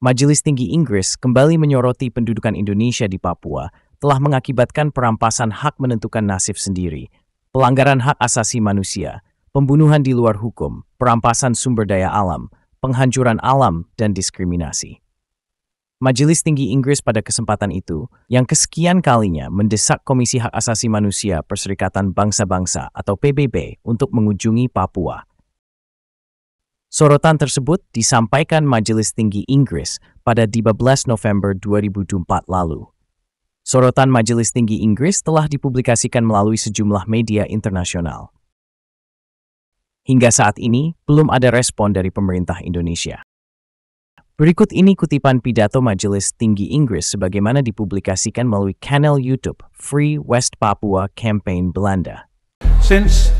Majelis Tinggi Inggris kembali menyoroti pendudukan Indonesia di Papua telah mengakibatkan perampasan hak menentukan nasib sendiri, pelanggaran hak asasi manusia, pembunuhan di luar hukum, perampasan sumber daya alam, penghancuran alam, dan diskriminasi. Majelis Tinggi Inggris pada kesempatan itu, yang kesekian kalinya mendesak Komisi Hak Asasi Manusia Perserikatan Bangsa-Bangsa atau PBB untuk mengunjungi Papua. Sorotan tersebut disampaikan Majelis Tinggi Inggris pada 15 November 2024 lalu. Sorotan Majelis Tinggi Inggris telah dipublikasikan melalui sejumlah media internasional. Hingga saat ini, belum ada respon dari pemerintah Indonesia. Berikut ini kutipan pidato Majelis Tinggi Inggris sebagaimana dipublikasikan melalui kanal YouTube Free West Papua Campaign Belanda. Since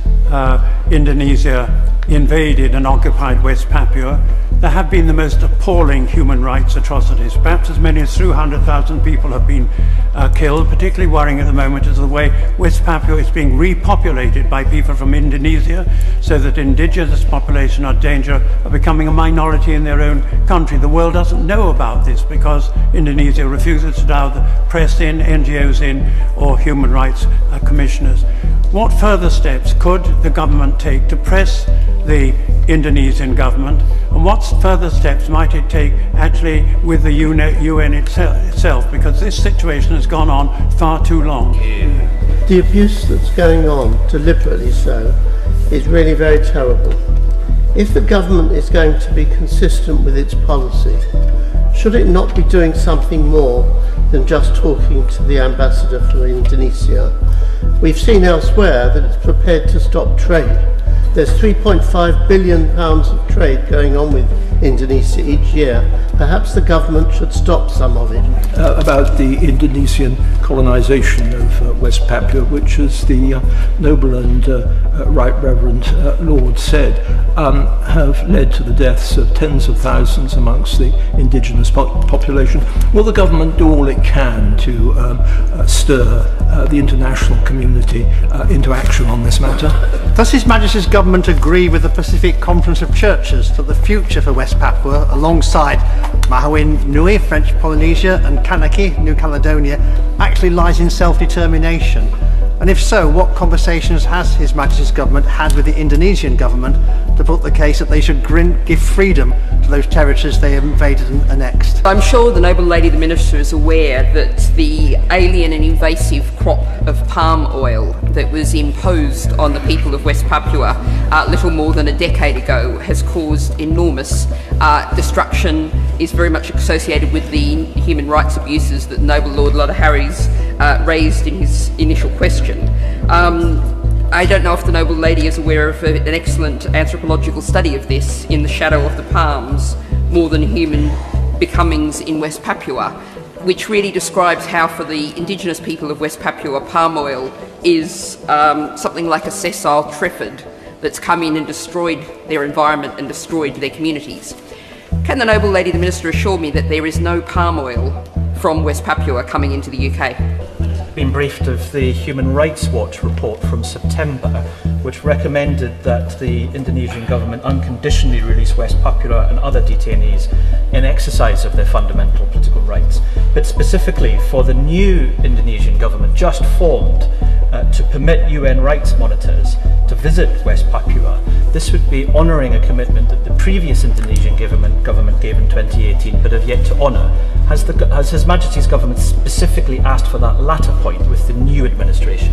Indonesia invaded and occupied West Papua, there have been the most appalling human rights atrocities. Perhaps as many as 200,000 people have been killed. Particularly worrying at the moment is the way West Papua is being repopulated by people from Indonesia, so that indigenous population are in danger of becoming a minority in their own country. The world doesn't know about this because Indonesia refuses to allow the press in, NGOs in, or human rights commissioners. What further steps could the government take to press the Indonesian government, and what further steps might it take actually with the UN itself, because this situation has gone on far too long. The abuse that's going on, deliberately so, is really very terrible. If the government is going to be consistent with its policy, should it not be doing something more than just talking to the ambassador from Indonesia? We've seen elsewhere that it's prepared to stop trade. There's £3.5 billion of trade going on with Indonesia each year. Perhaps the government should stop some of it. About the Indonesian colonisation of West Papua, which, as the noble and Right Reverend Lord said, have led to the deaths of tens of thousands amongst the indigenous population. Will the government do all it can to stir the international community into action on this matter? Does His Majesty's government agree with the Pacific Conference of Churches that the future for West Papua, alongside Mahawin Nui, French Polynesia, and Kanaki, New Caledonia, actually lies in self-determination? And if so, what conversations has His Majesty's government had with the Indonesian government to put the case that they should give freedom to those territories they have invaded and annexed? I'm sure the Noble Lady the Minister is aware that the alien and invasive crop of palm oil that was imposed on the people of West Papua little more than a decade ago has caused enormous destruction, is very much associated with the human rights abuses that Noble Lord Lotta Harries raised in his initial question. I don't know if the Noble Lady is aware of an excellent anthropological study of this in The Shadow of the Palms, More Than Human Becomings in West Papua, which really describes how for the indigenous people of West Papua, palm oil is something like a sessile triffid that's come in and destroyed their environment and destroyed their communities. Can the Noble Lady the Minister assure me that there is no palm oil from West Papua coming into the UK? Been briefed of the Human Rights Watch report from September, which recommended that the Indonesian government unconditionally release West Papua and other detainees in exercise of their fundamental political rights, but specifically for the new Indonesian government just formed to permit UN rights monitors to visit West Papua. This would be honouring a commitment that the previous Indonesian government gave in 2018 but have yet to honour. Has His Majesty's government specifically asked for that latter point with the new administration?